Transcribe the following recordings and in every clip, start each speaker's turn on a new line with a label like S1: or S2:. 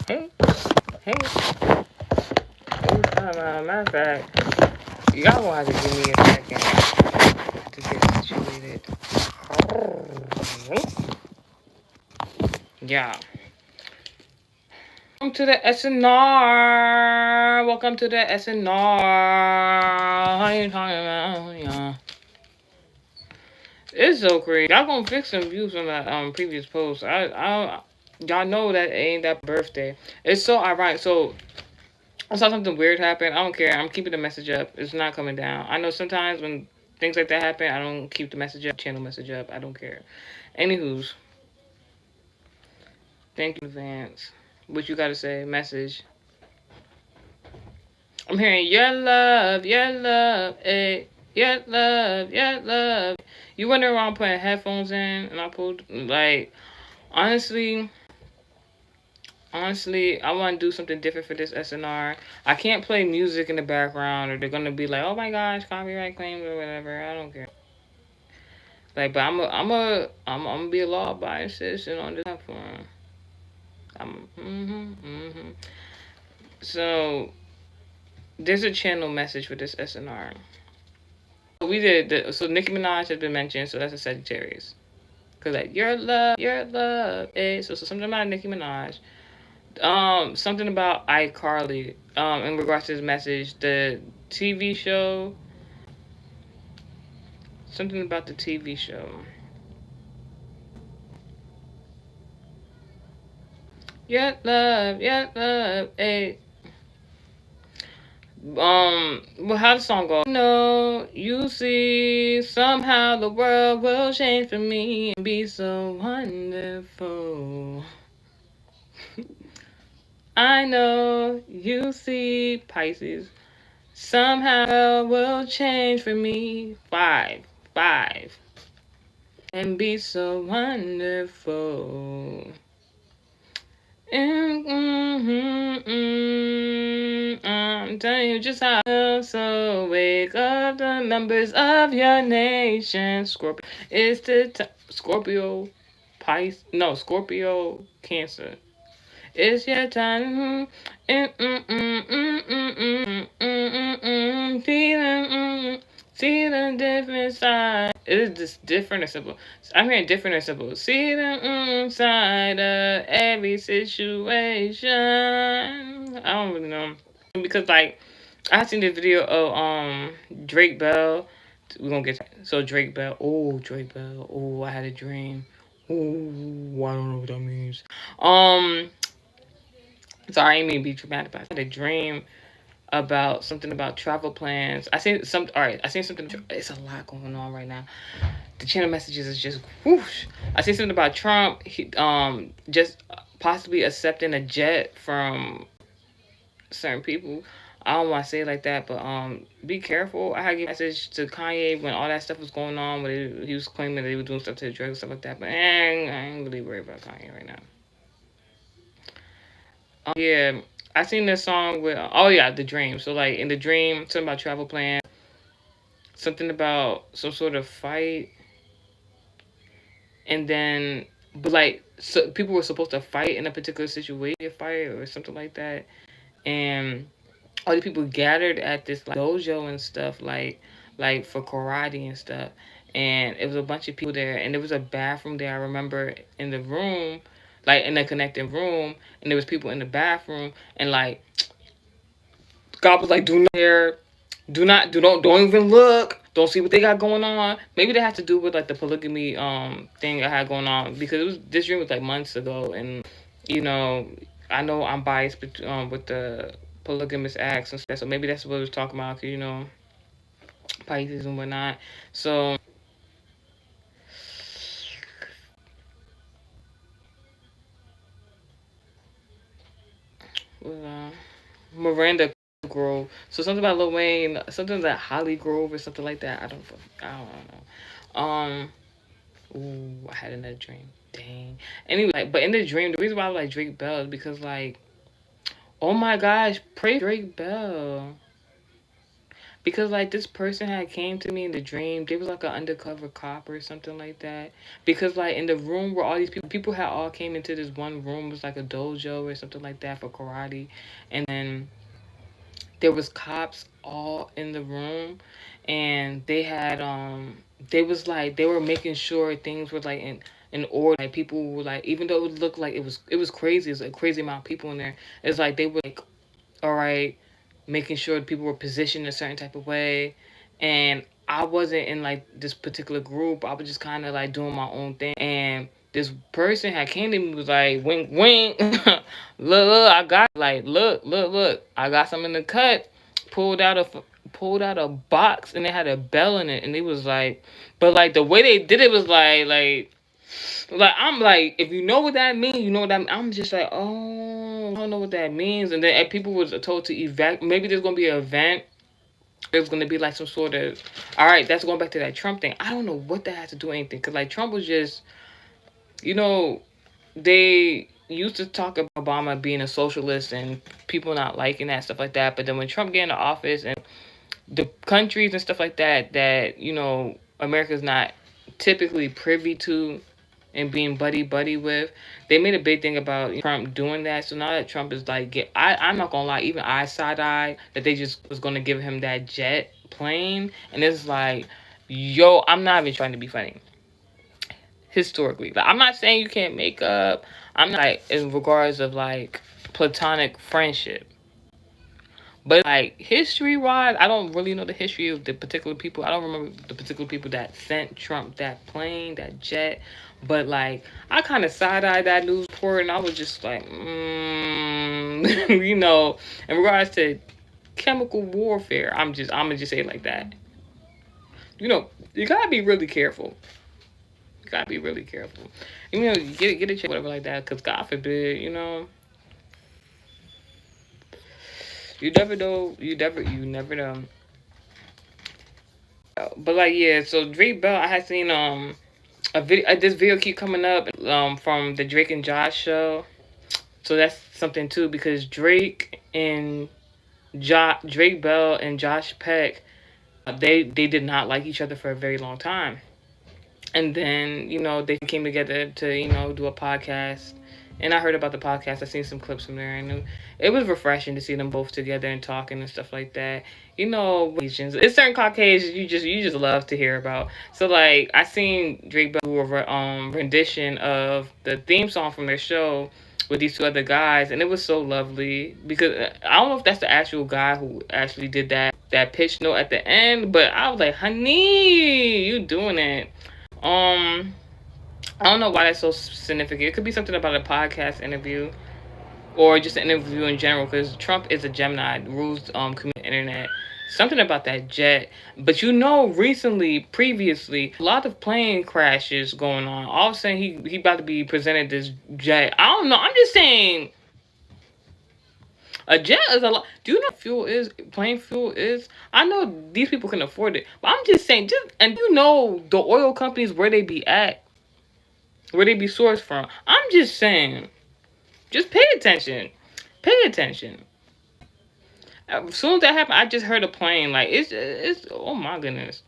S1: Hey, hey. Matter of fact, y'all gonna have to give me a second to get situated. Yeah. Welcome to the SNR. Welcome to the SNR. How you talking about? Yeah. It's so crazy. Y'all gonna fix some views from that previous post. Y'all know that ain't that birthday. It's so ironic. So I saw something weird happen. I don't care. I'm keeping the message up. It's not coming down. I know sometimes when things like that happen, I don't keep the message up, channel message up. I don't care. Anywho's, thank you in advance. What you gotta say? Message. I'm hearing your love, eh, your love, your love. You went around putting headphones in, and I pulled like honestly. Honestly, I want to do something different for this SNR. I can't play music in the background, or they're gonna be like, "Oh my gosh, copyright claims or whatever." I don't care. Like, but I'm gonna be a law-abiding citizen on this platform. I'm. So there's a channel message for this SNR. We did. So Nicki Minaj has been mentioned, so that's a Sagittarius. Cause like your love, eh? So something about Nicki Minaj. Something about iCarly. In regards to this message, the TV show. Something about the TV show. Your love, eh? Well, how the song go? No, you see, somehow the world will change for me and be so wonderful. I know you see, Pisces. Somehow will change for me. Five, and be so wonderful. I'm telling you just how I feel. So wake up the members of your nation. Scorpio. It's the Scorpio, Pisces. No, Scorpio, Cancer. It's your time. See the different side. Is this different or simple? I'm hearing different or simple. See the side of every situation. I don't really know because like I seen this video of Drake Bell. We're gonna get so Drake Bell. Oh, Drake Bell. Oh, I had a dream. Oh, I don't know what that means. Sorry, I didn't mean to be dramatic, but I had a dream about something about travel plans. I seen some. All right, I seen something. It's a lot going on right now. The channel messages is just whoosh. I see something about Trump. He just possibly accepting a jet from certain people. I don't want to say it like that, but be careful. I had a message to Kanye when all that stuff was going on, when he was claiming that he was doing stuff to the drugs, stuff like that. But I ain't really worried about Kanye right now. Yeah, I seen this song with oh yeah, the dream. So like in the dream, something about travel plans, something about some sort of fight, and then but like so people were supposed to fight in a particular situation, a fight or something like that, and all the people gathered at this like dojo and stuff, like for karate and stuff, and it was a bunch of people there, and there was a bathroom there. I remember in the room, like in the connecting room, and there was people in the bathroom, and like God was like, do not here, don't even look. Don't see what they got going on. Maybe that has to do with like the polygamy thing I had going on because it was this dream was like months ago, and you know I know I'm biased with the polygamous acts and stuff, so maybe that's what it was talking about. 'Cause, you know, Pisces and whatnot. So uh, Miranda Grove. So something about Lil Wayne, something like Holly Grove or something like that. I don't know. Ooh, I had another dream. Dang. Anyway, like, but in the dream, the reason why I like Drake Bell is because like, oh my gosh, pray Drake Bell. because like this person had came to me in the dream. They was like an undercover cop or something like that. Because like in the room where all these people had all came into this one room, it was like a dojo or something like that for karate, and then there was cops all in the room, and they had they was like they were making sure things were like in order. Like people were like, even though it looked like it was crazy, it's a crazy amount of people in there. It's like they were like, all right, making sure people were positioned a certain type of way. And I wasn't in like this particular group. I was just kind of like doing my own thing. And this person had came to me, was like, wink, wink. Look, I got like, look, I got something in the cut. Pulled out a pulled out a box, and it had a bell in it, and it was like, but like the way they did it was like I'm like, if you know what that means, you know what that. I'm just like, oh, I don't know what that means. And then people was told to evac. Maybe there's gonna be an event. There's gonna be like some sort of. All right, that's going back to that Trump thing. I don't know what that has to do with anything, because like Trump was just, you know, they used to talk about Obama being a socialist and people not liking that stuff like that. But then when Trump get into office and the countries and stuff like that America's not typically privy to and being buddy buddy with. They made a big thing about Trump doing that. So now that Trump is like, I'm not gonna lie, even I side eye that they just was gonna give him that jet plane, and it's like, yo, I'm not even trying to be funny. Historically, like, I'm not saying you can't make up. I'm not like in regards of like platonic friendship. But like history wise, I don't really know the history of the particular people. I don't remember the particular people that sent Trump that plane, that jet. But like I kind of side eyed that news report, and I was just like, in regards to chemical warfare, I'm gonna just say it like that. You gotta be really careful. You gotta be really careful. Get a check, whatever like that, because God forbid, you never know. You never know. But like, yeah, so Drake Bell, I had seen a video. This video keep coming up from the Drake and Josh show. So that's something too, because Drake Bell and Josh Peck, they did not like each other for a very long time. And then they came together to do a podcast. And I heard about the podcast. I seen some clips from there, and it was refreshing to see them both together and talking and stuff like that. Asians, it's certain Caucasians you just love to hear about. So like I seen Drake Bell do a rendition of the theme song from their show with these two other guys, and it was so lovely, because I don't know if that's the actual guy who actually did that pitch note at the end, but I was like, honey, you doing it. I don't know why that's so significant. It could be something about a podcast interview or just an interview in general, because Trump is a Gemini, rules internet. Something about that jet. But previously, a lot of plane crashes going on. All of a sudden, he about to be presented this jet. I don't know. I'm just saying, a jet is a lot. Do you know what plane fuel is? I know these people can afford it, but I'm just saying, and the oil companies where they be at, where they be sourced from. I'm just saying, just pay attention. Pay attention. As soon as that happened, I just heard a plane. Like, it's oh my goodness.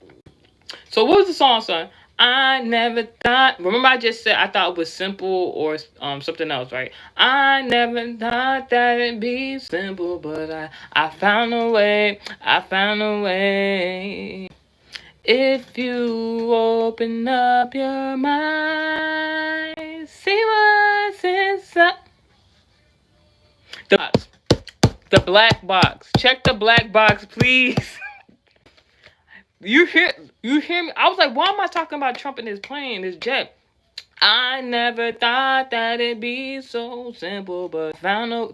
S1: So what was the song, son? I never thought. Remember, I just said I thought it was simple or something else, right? I never thought that it'd be simple, but I found a way. I found a way. If you open up your mind, see what's inside. The black box. Check the black box, please. You hear me? I was like, why am I talking about Trump and his plane, his jet? I never thought that it'd be so simple, but I found I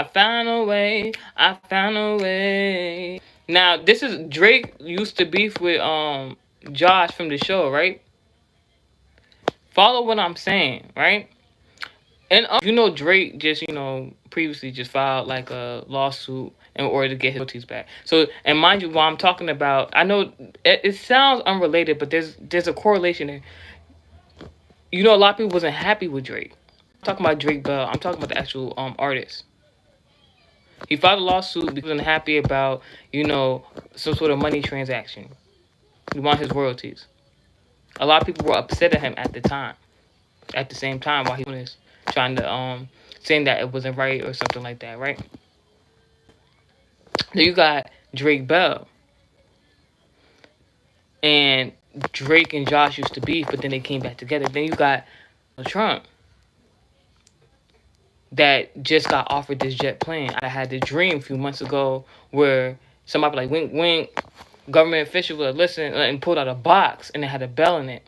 S1: found a way. I found a way. Now, this is Drake used to beef with Josh from the show, right? Follow what I'm saying, right? And Drake just previously just filed like a lawsuit in order to get his royalties back. So, and mind you, while I'm talking about, I know it sounds unrelated, but there's a correlation there. A lot of people wasn't happy with Drake. I'm talking about Drake Bell. I'm talking about the actual artist. He filed a lawsuit because he wasn't happy about, some sort of money transaction. He wanted his royalties. A lot of people were upset at him at the time. At the same time, while he was trying to saying that it wasn't right or something like that, right? Then you got Drake Bell, and Drake and Josh used to beef, but then they came back together. Then you got Trump that just got offered this jet plane. I had the dream a few months ago where somebody like wink wink, government official would listen and pulled out a box and it had a bell in it.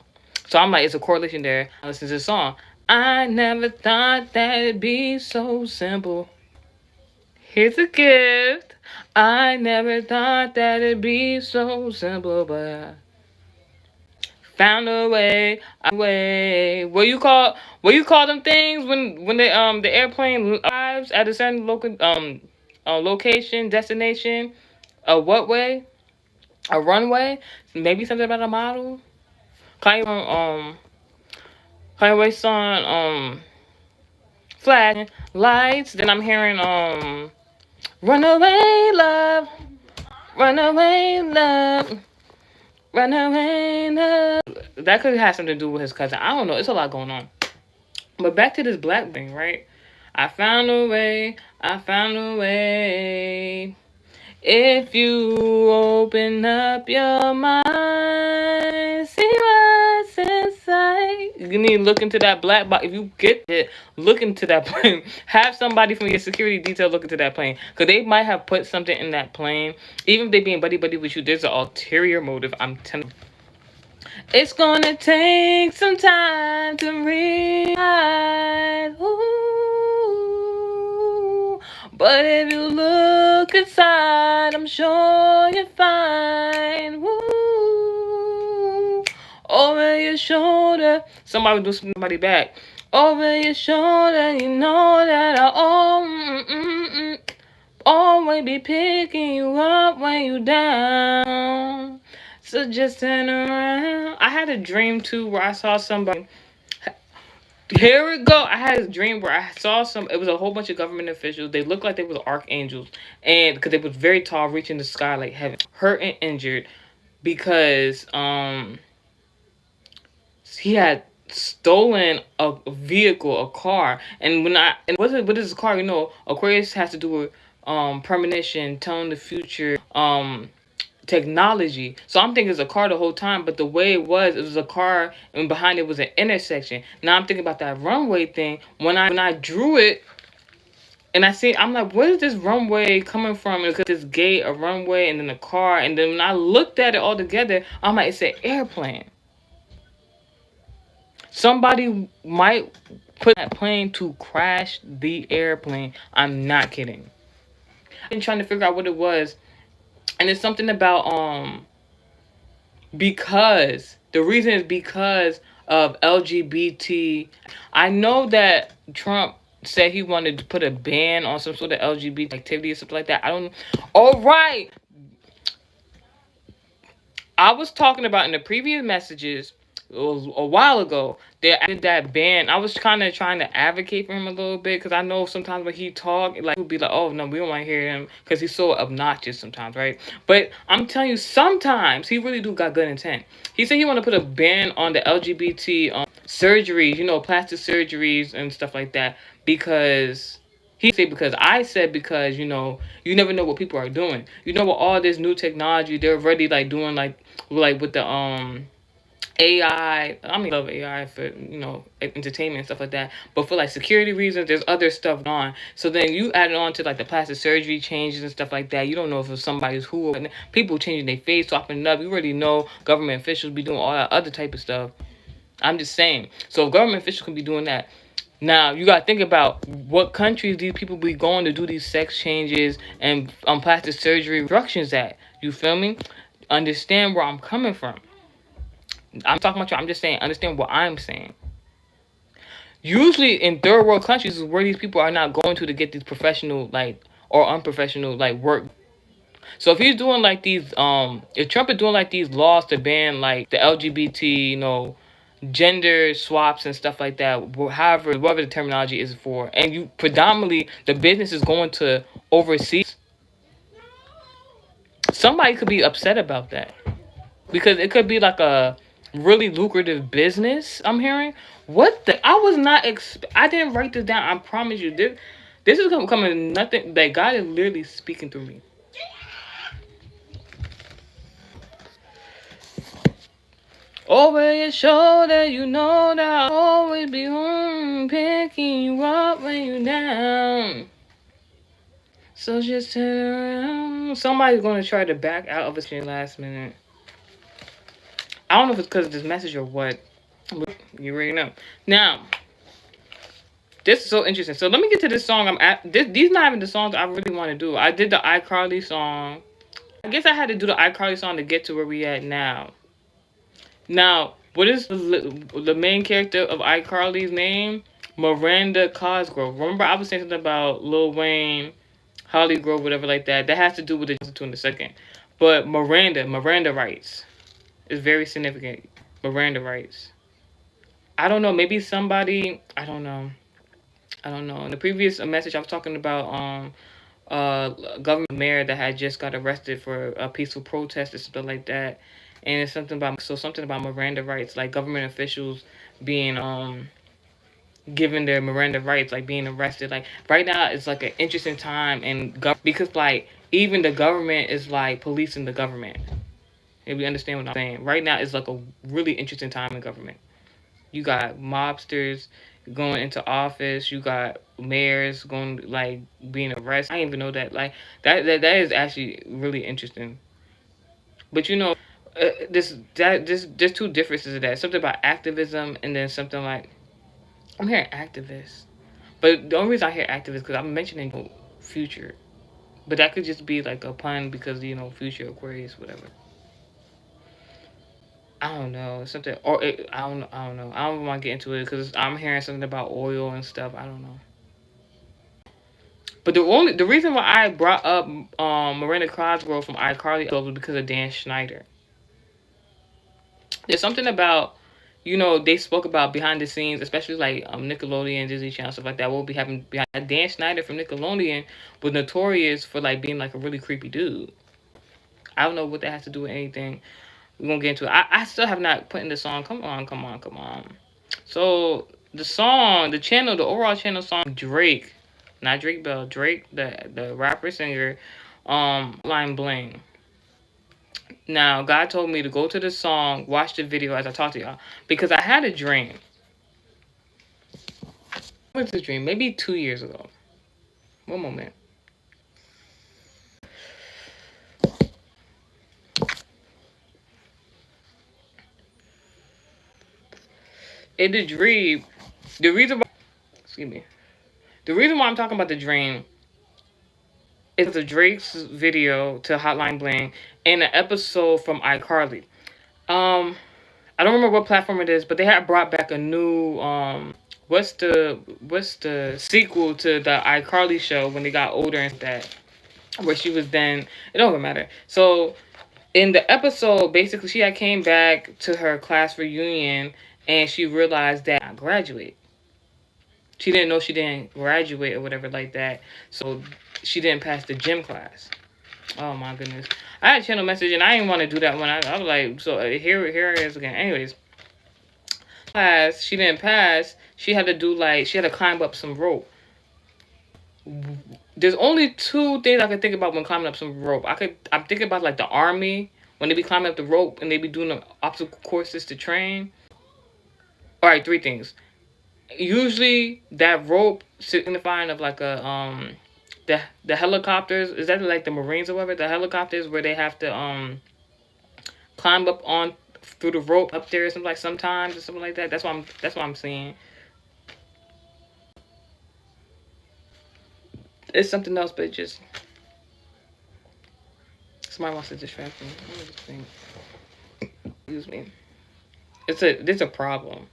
S1: So I'm like, it's a correlation there. I listen to the song. I never thought that it'd be so simple. Here's a gift. I never thought that it'd be so simple, but I found a way. What you call them things when the airplane arrives at a certain location, destination? A what way? A runway? Maybe something about a model? Kanye song flash lights. Then I'm hearing runaway love, runaway love, runaway love. That could have something to do with his cousin. I don't know. It's a lot going on. But back to this black thing, right? I found a way. I found a way. If you open up your mind, see what's inside. You need to look into that black box. If you get it, look into that plane. Have somebody from your security detail look into that plane. Because they might have put something in that plane. Even if they being buddy-buddy with you, there's an ulterior motive. I'm telling you. It's gonna take some time to realize. Ooh. But if you look inside, I'm sure you'll find. Ooh. Over your shoulder, somebody do somebody back. Over your shoulder, you know that I'll always be picking you up when you down. So just turn around. I had a dream too where I saw somebody. Here we go. I had a dream where I saw it was a whole bunch of government officials. They looked like they were archangels. And because they was very tall, reaching the sky like heaven. Hurt and injured because he had stolen a vehicle, a car. And what is this car? Aquarius has to do with premonition, telling the future, technology. So I'm thinking it's a car the whole time, but the way it was a car, and behind it was an intersection. Now I'm thinking about that runway thing. When I drew it, and I'm like, where is this runway coming from? Because this gate, a runway, and then a car. And then when I looked at it all together, I'm like, it's an airplane. Somebody might put that plane to crash the airplane. I'm not kidding. I've been trying to figure out what it was. And it's something about because the reason is because of LGBT. I know that Trump said he wanted to put a ban on some sort of LGBT activity or something like that. I don't. All right. I was talking about in the previous messages a while ago. They added that ban. I was kind of trying to advocate for him a little bit because I know sometimes when he talk, like he'll be like, "Oh no, we don't want to hear him," because he's so obnoxious sometimes, right? But I'm telling you, sometimes he really do got good intent. He said he want to put a ban on the LGBT surgeries, plastic surgeries and stuff like that because. I said because you never know what people are doing. With all this new technology, they're already like doing like with the AI. I love AI for entertainment and stuff like that. But for like security reasons, there's other stuff on. So then you add it on to like the plastic surgery changes and stuff like that. You don't know if it's somebody's who. People changing their face, swapping it up. You already know government officials be doing all that other type of stuff. I'm just saying. So if government officials can be doing that. Now, you got to think about what countries these people be going to do these sex changes and plastic surgery instructions at. You feel me? Understand where I'm coming from. I'm talking about you. I'm just saying, understand what I'm saying. Usually in third world countries is where these people are not going to get these professional, or unprofessional, work. So if he's doing if Trump is doing these laws to ban the LGBT, gender swaps and stuff like that, whatever the terminology is for, and you predominantly the business is going to overseas, somebody could be upset about that because it could be like a really lucrative business. I'm hearing. What the? I was not. I didn't write this down. I promise you. This is coming. Nothing. That God is literally speaking through me. Over your shoulder, you know that I'll always be home, picking you up when you're down. So just turn around. Somebody's gonna try to back out of it last minute. I don't know if it's because of this message or what. You already know. Now, this is so interesting. So let me get to this song. These not even the songs I really want to do. I did the iCarly song. I guess I had to do the iCarly song to get to where we at now. Now, what is the main character of iCarly's name? Miranda Cosgrove. Remember, I was saying something about Lil Wayne, Holly Grove, whatever like that. That has to do with the two in a second. But Miranda rights is very significant. Miranda rights. I don't know. Maybe somebody. I don't know. In the previous message, I was talking about government mayor that had just got arrested for a peaceful protest or something like that. And it's something about Miranda rights, like government officials being given their Miranda rights, like being arrested. Like right now, it's like an interesting time because like even the government is like policing the government. If you understand what I'm saying, right now it's like a really interesting time in government. You got mobsters going into office. You got mayors going like being arrested. I didn't even know that. Like that is actually really interesting. But you know, there's two differences of that. Something about activism and then something like I'm hearing activists. But the only reason I hear activists because I'm mentioning future. But that could just be like a pun because future Aquarius whatever. I don't know something or I don't know. I don't want to get into it because I'm hearing something about oil and stuff. I don't know. But the reason why I brought up Miranda Cosgrove from iCarly was because of Dan Schneider. There's something about they spoke about behind the scenes, especially like Nickelodeon, Disney Channel, stuff like that. What will be happening behind Dan Schneider from Nickelodeon was notorious for like being like a really creepy dude. I don't know what that has to do with anything. We're gonna get into it. I still have not put in the song. Come on. So the overall channel song, Drake, not Drake Bell, Drake, the rapper singer, Line Bling. Now God told me to go to the song, watch the video as I talk to y'all because I had a dream. What's the dream? Maybe 2 years ago. One moment. In the dream, the reason why, excuse me, the reason why I'm talking about the dream is the Drake's video to Hotline Bling and an episode from iCarly. I don't remember what platform it is, but they had brought back a new what's the sequel to the iCarly show when they got older and that, where she was then it don't even matter. So in the episode, basically she had came back to her class reunion and she realized that I graduate. She didn't know she didn't graduate or whatever like that. So she didn't pass the gym class. Oh my goodness. I had a channel message and I didn't want to do that one. I was like, so here it is again. Anyways, class, she didn't pass. She had to climb up some rope. There's only two things I can think about when climbing up some rope. I'm thinking about like the army when they be climbing up the rope and they be doing the obstacle courses to train. All right, three things. Usually that rope signifying of like the helicopters, is that like the Marines or whatever, the helicopters where they have to climb up on through the rope up there or something like sometimes or something like that. That's what I'm seeing. It's something else, but it just somebody wants to distract me. Let me just think. Excuse me. There's a problem.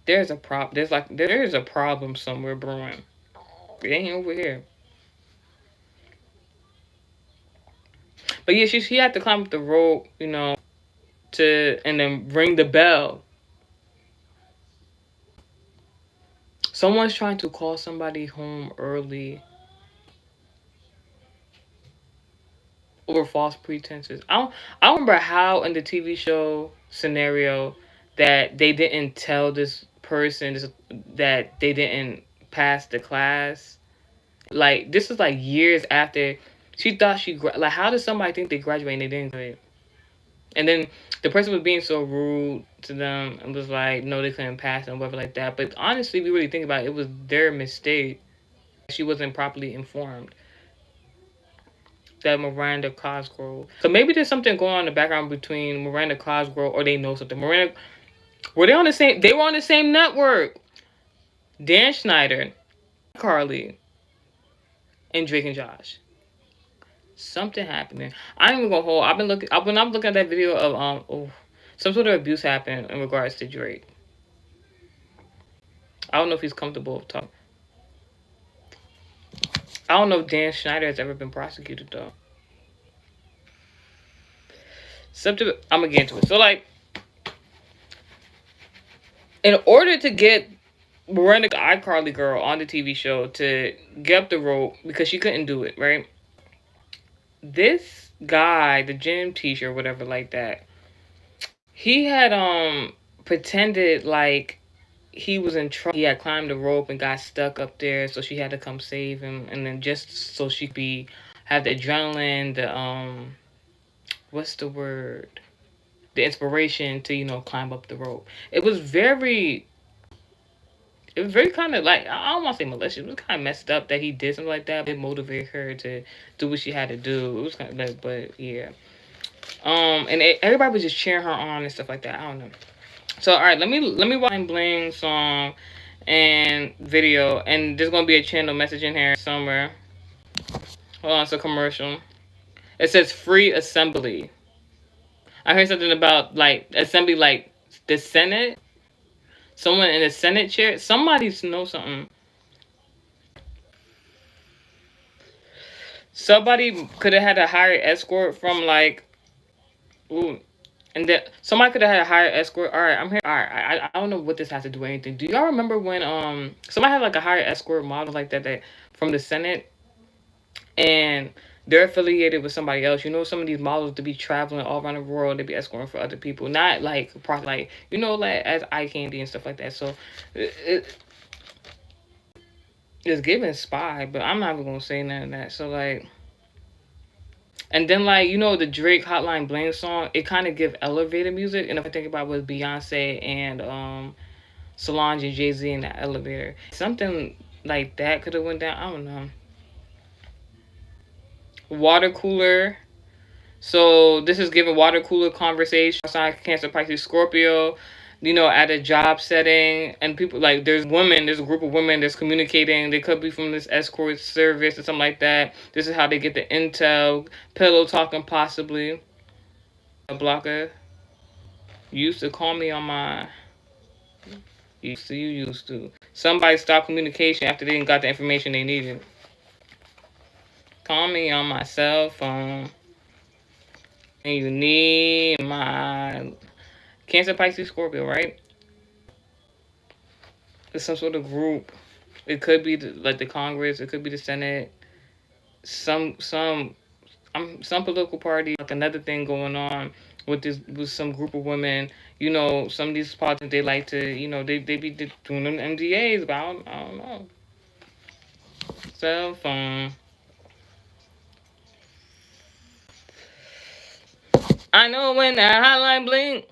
S1: There's a problem somewhere brewing. It ain't over here. But yeah, she had to climb up the rope, and then ring the bell. Someone's trying to call somebody home early. over false pretenses. I don't remember how in the TV show scenario that they didn't tell this person that they didn't pass the class. Like this is like years after she thought like how does somebody think they graduated and they didn't graduate? And then the person was being so rude to them and was like, no, they couldn't pass and whatever like that. But honestly, if we really think about it, it was their mistake. She wasn't properly informed that Miranda Cosgrove. So maybe there's something going on in the background between Miranda Cosgrove, or they know something. Miranda, were they on the same? They were on the same network. Dan Schneider, Carly, and Drake and Josh. Something happening. I ain't even gonna hold. I've been looking. When I'm looking at that video of some sort of abuse happened in regards to Drake. I don't know if he's comfortable talking. I don't know if Dan Schneider has ever been prosecuted though. Something. I'm gonna get into it. So like, in order to get Miranda, the iCarly girl, on the TV show to get up the rope because she couldn't do it, right? This guy, the gym teacher, whatever like that, he had pretended like he was in trouble. He had climbed the rope and got stuck up there, so she had to come save him, and then just so she could have the adrenaline, the what's the word? The inspiration to climb up the rope. It was very kind of like, I don't want to say malicious. It was kind of messed up that he did something like that. It motivated her to do what she had to do. It was kind of like, but yeah. And everybody was just cheering her on and stuff like that. I don't know. So all right, let me watch Bling song and video, and there's gonna be a channel message in here somewhere. Hold on, it's a commercial. It says free assembly. I heard something about like assembly, like the Senate. Someone in the Senate chair. Somebody knows something. Somebody could have had a higher escort from like, ooh, and that somebody could have had a higher escort. All right, I'm here. All right, I don't know what this has to do with anything. Do y'all remember when somebody had like a higher escort model like that from the Senate, and they're affiliated with somebody else? Some of these models to be traveling all around the world, they be escorting for other people, not like like like as eye candy and stuff like that. So it's giving spy, but I'm not even gonna say none of that. So like, and then like the Drake Hotline Bling song, it kind of give elevator music. And if I think about it, was Beyonce and Solange and Jay-Z in the elevator, something like that could have went down. I don't know. Water cooler. So this is giving water cooler conversation. Sign Cancer, Pisces, Scorpio. At a job setting, and people like there's a group of women that's communicating. They could be from this escort service or something like that. This is how they get the intel. Pillow talking possibly. A blocker. You used to call me on my. You used to. Somebody stopped communication after they didn't got the information they needed. Call me on my cell phone. And you need my Cancer, Pisces, Scorpio, right? It's some sort of group. It could be like the Congress. It could be the Senate. Some political party. Like another thing going on with some group of women. Some of these politicians, they like to, they be doing them MDAs, but I don't know. Cell phone. I know when that hotline blink,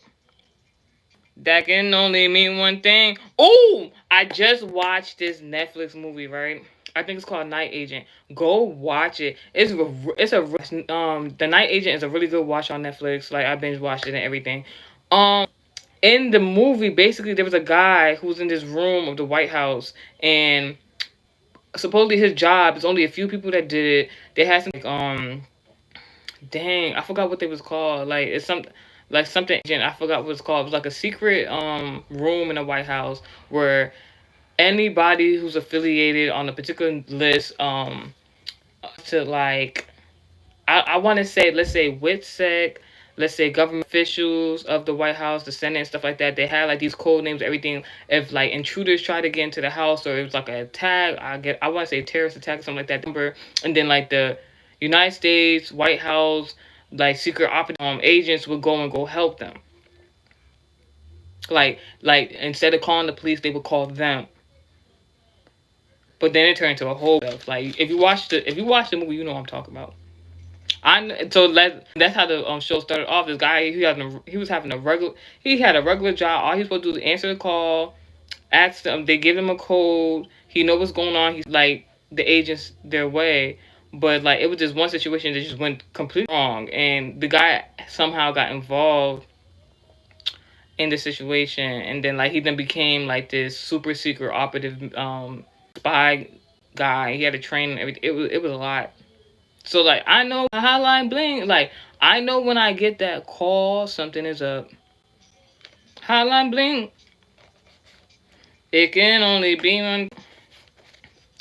S1: that can only mean one thing. Oh, I just watched this Netflix movie, right? I think it's called Night Agent. Go watch it. The Night Agent is a really good watch on Netflix. Like I binge watched it and everything. In the movie, basically there was a guy who was in this room of the White House, and supposedly his job is only a few people that did it. They had some dang, I forgot what they was called. Like it's something. Like something, I forgot what it's called. It was like a secret room in the White House where anybody who's affiliated on a particular list to like I want to say, let's say WITSEC, let's say government officials of the White House, the Senate and stuff like that. They had like these code names, everything. If like intruders try to get into the house, or it was like an attack, I want to say terrorist attack or something like that. And then like United States, White House, like secret agents would go help them. Like instead of calling the police, they would call them. But then it turned into a whole stuff. Like if you watch the movie, you know what I'm talking about. That's how the show started off. This guy he had a regular job. All he's supposed to do is answer the call, ask them. They give him a code. He know what's going on. He's like the agents their way, but like it was just one situation that just went completely wrong, and the guy somehow got involved in the situation, and then like he then became like this super secret operative spy guy. He had to train and everything. It was a lot. So like I know hotline bling. Like I know when I get that call, something is up. Hotline bling. It can only be on.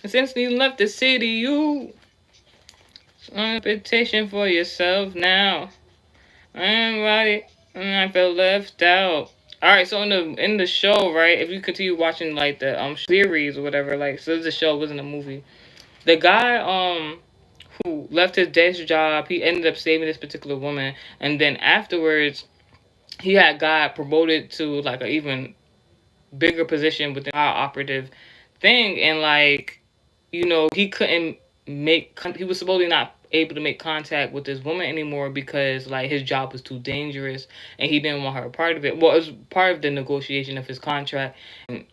S1: Since you left the city, you a petition for yourself now. I'm right, and I felt left out. All right, so in the show, right? If you continue watching like the series or whatever, like so the show wasn't a movie. The guy who left his desk job, he ended up saving this particular woman, and then afterwards, he had got promoted to like an even bigger position within our operative thing, and like he couldn't he was supposedly not able to make contact with this woman anymore because like his job was too dangerous and he didn't want her a part of it. Well, it was part of the negotiation of his contract. And,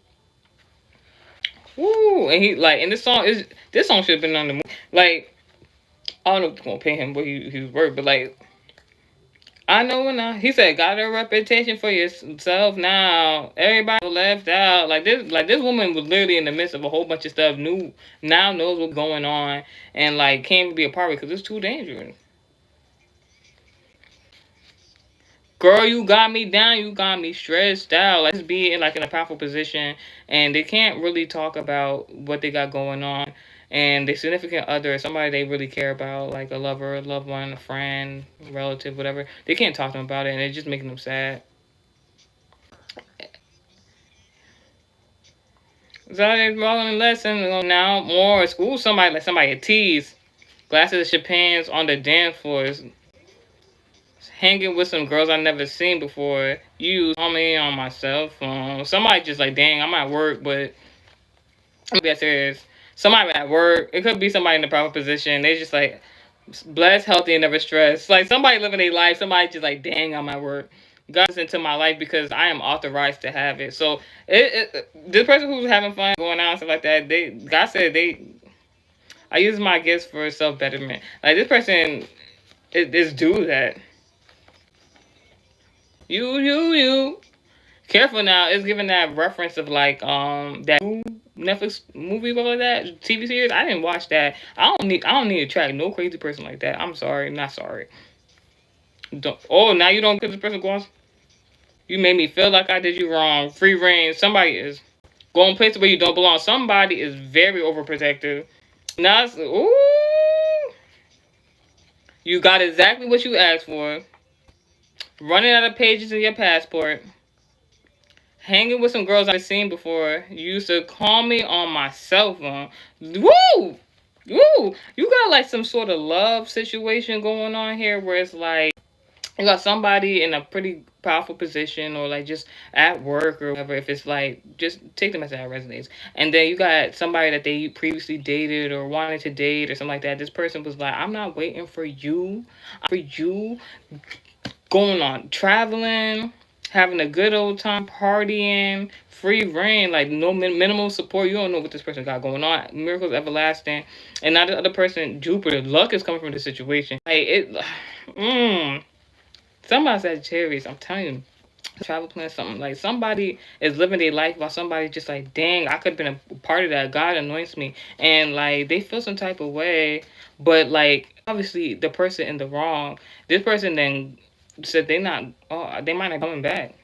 S1: woo, and he like, and this song should have been on the movie. Like I don't know if it's gonna pay him what he was worth, but like I know when he said, got a reputation for yourself now. Everybody left out. Like this woman was literally in the midst of a whole bunch of stuff. Knows what's going on, and like can't be a part of it because it's too dangerous. Girl, you got me down. You got me stressed out. Like just be in like in a powerful position, and they can't really talk about what they got going on. And their significant other, somebody they really care about, like a lover, a loved one, a friend, relative, whatever, they can't talk to them about it, and it's just making them sad. So they're rolling lesson now more at school. Somebody a tease, glasses of champagnes on the dance floors, hanging with some girls I never seen before. You call me on my cell phone. Somebody just like, dang, I'm at work, but I'm being serious. Somebody at work. It could be somebody in the proper position. They just like blessed, healthy, and never stressed. Like somebody living their life. Somebody just like, dang, I'm at work. God's into my life because I am authorized to have it. So this person who's having fun going out and stuff like that, God said I use my gifts for self betterment. Like this person is due that. You. Careful now. It's giving that reference of like that Netflix movie like that TV series. I didn't watch that. I don't need to attract no crazy person like that. I'm sorry, not sorry. Don't. Oh, now you don't give this person going. You made me feel like I did you wrong. Free reign. Somebody is going places where you don't belong. Somebody is very overprotective. Now, ooh, you got exactly what you asked for. Running out of pages in your passport. Hanging with some girls I've seen before. You used to call me on my cell phone. Woo! Woo! You got like some sort of love situation going on here where it's like you got somebody in a pretty powerful position or like just at work or whatever. If it's like, just take them as that resonates. And then you got somebody that they previously dated or wanted to date or something like that. This person was like, I'm not waiting for you. Going on traveling, having a good old time, partying, free reign, like no minimal support. You don't know what this person got going on. Miracles everlasting. And now the other person, Jupiter, luck is coming from the situation. Like somebody Sagittarius, I'm telling you, travel plan, something like somebody is living their life while somebody just like, dang, I could have been a part of that. God anoints me, and like they feel some type of way, but like obviously the person in the wrong. This person then said they might not coming back.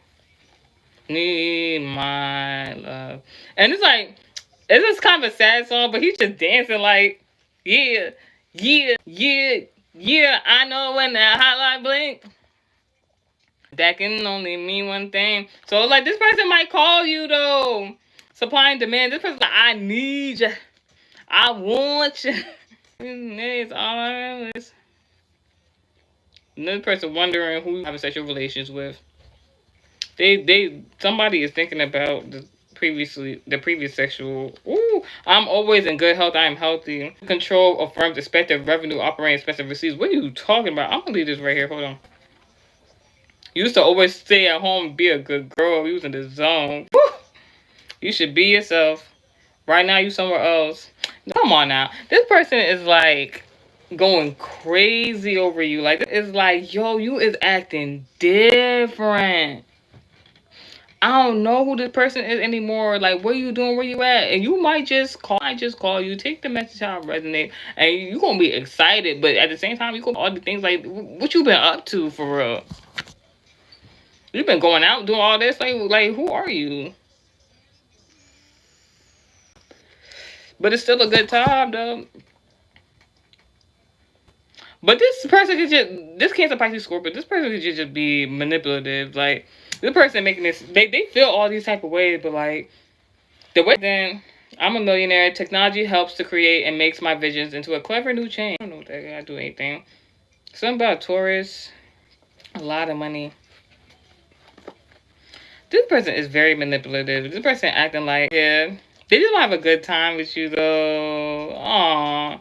S1: Need my love, and it's just kind of a sad song, but he's just dancing like, yeah, yeah, yeah, yeah. I know when that hotline blink. That can only mean one thing. So, like, this person might call you, though. Supply and demand. This person's like, I need you. I want you. It's all. Another person wondering who you have sexual relations with. Somebody is thinking about the previous sexual. Ooh, I'm always in good health. I am healthy. Control of firms' expected revenue, operating expensive receipts. What are you talking about? I'm gonna leave this right here. Hold on. You used to always stay at home and be a good girl. You was in the zone. Woo! You should be yourself. Right now, you somewhere else. Come on now. This person is like going crazy over you. Like, it's like, yo, you is acting different. I don't know who this person is anymore. Like, what are you doing? Where you at? And you might just call you, take the message out, resonate, and you gonna be excited. But at the same time, you gonna all the things like, what you been up to for real? You been going out doing all this? Like who are you? But it's still a good time, though. But this person could just, this Cancer, Pisces, Scorpio, this person could just be manipulative. Like, this person making this, they feel all these type of ways, but like, the way then, I'm a millionaire. Technology helps to create and makes my visions into a clever new chain. I don't know what that gotta do anything. Something about Taurus, a lot of money. This person is very manipulative. This person acting like, yeah, they just want to have a good time with you, though. Aww.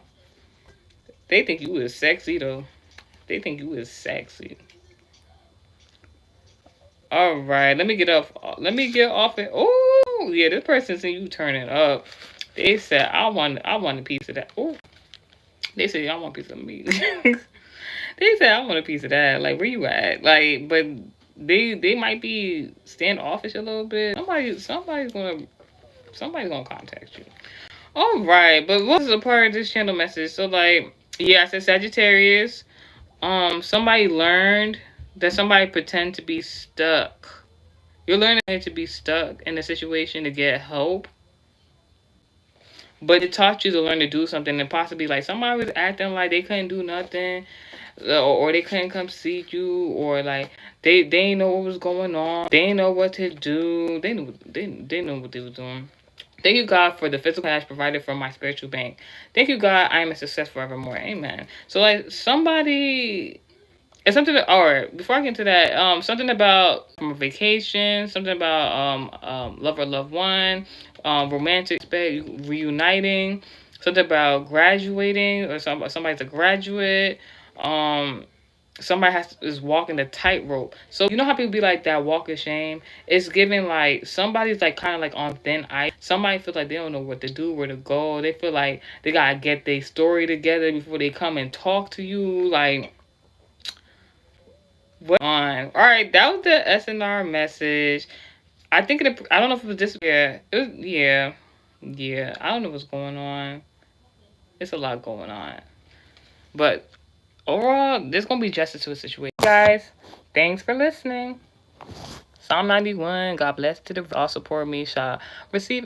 S1: They think you is sexy, though. They think you is sexy. All right, let me get off. Let me get off it. Oh, yeah, this person seen you turning up. They said, I want a piece of that. Oh, they said, I want a piece of me. They said, I want a piece of that. Like, where you at? Like, but they might be standoffish a little bit. Somebody's gonna contact you. All right, but what's a part of this channel message? So like, yeah, I said Sagittarius. Somebody learned that somebody pretend to be stuck. You're learning to be stuck in a situation to get help. But it taught you to learn to do something, and possibly like somebody was acting like they couldn't do nothing, or they couldn't come see you, or like they didn't know what was going on. They didn't know what to do. They know what they were doing. Thank you, God, for the physical cash provided from my spiritual bank. Thank you, God, I am a success forevermore. Amen. So like somebody, it's something that, all right, before I get into that, something about from a vacation, something about lover, loved one, romantic aspect, reuniting, something about graduating, or somebody's a graduate, somebody is walking the tightrope. So you know how people be like that walk of shame? It's giving like somebody's like kind of like on thin ice. Somebody feels like they don't know what to do, where to go. They feel like they gotta get their story together before they come and talk to you. Like, what on? All right, that was the SNR message. I think I don't know if it was this. Yeah, it was. Yeah. I don't know what's going on. It's a lot going on, but overall, there's gonna be justice to a situation. Guys, thanks for listening. Psalm 91. God bless to the all support me shall receive.